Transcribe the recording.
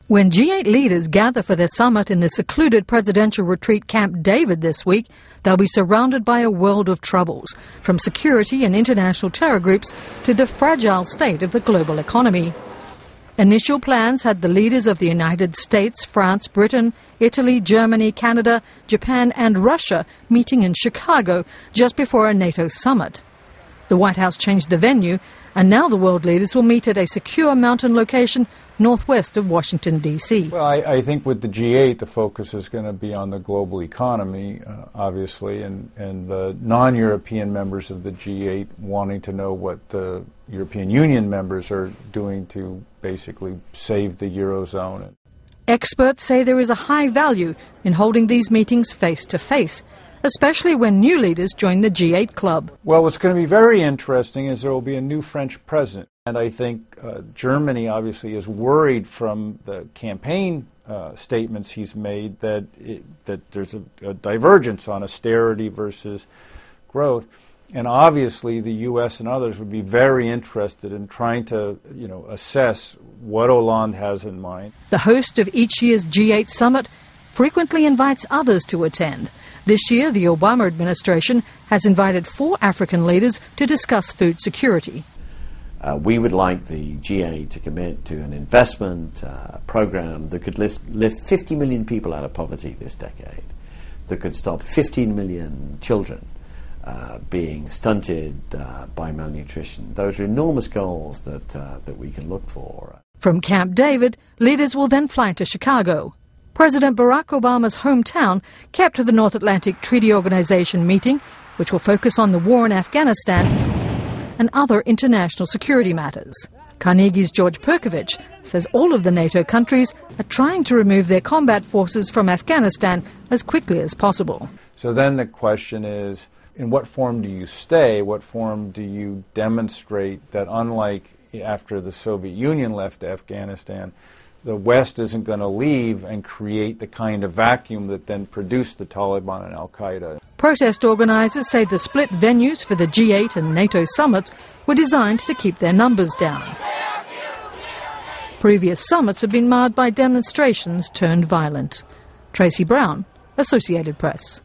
When G8 leaders gather for their summit in the secluded presidential retreat Camp David this week, they'll be surrounded by a world of troubles, from security and international terror groups to the fragile state of the global economy. Initial plans had the leaders of the United States, France, Britain, Italy, Germany, Canada, Japan and Russia meeting in Chicago just before a NATO summit. The White House changed the venue, and now the world leaders will meet at a secure mountain location northwest of Washington, D.C. Well, I think with the G8, the focus is going to be on the global economy, obviously, and the non-European members of the G8 wanting to know what the European Union members are doing to basically save the Eurozone. Experts say there is a high value in holding these meetings face-to-face, especially when new leaders join the G8 club. Well, what's going to be very interesting is there will be a new French president. And I think Germany obviously is worried from the campaign statements he's made that there's a divergence on austerity versus growth. And obviously the U.S. and others would be very interested in trying to, assess what Hollande has in mind. The host of each year's G8 summit frequently invites others to attend. This year, the Obama administration has invited 4 African leaders to discuss food security. We would like the G8 to commit to an investment program that could lift 50 million people out of poverty this decade, that could stop 15 million children being stunted by malnutrition. Those are enormous goals that we can look for. From Camp David, leaders will then fly to Chicago. President Barack Obama's hometown kept to the North Atlantic Treaty Organization meeting, which will focus on the war in Afghanistan and other international security matters. Carnegie's George PERKOVICH says all of the NATO countries are trying to remove their combat forces from Afghanistan as quickly as possible. So then the question is, in what form do you stay? What form do you demonstrate that, unlike after the Soviet Union left Afghanistan, the West isn't going to leave and create the kind of vacuum that then produced the Taliban and al-Qaeda? Protest organizers say the split venues for the G8 and NATO summits were designed to keep their numbers down. Previous summits have been marred by demonstrations turned violent. Tracy Brown, Associated Press.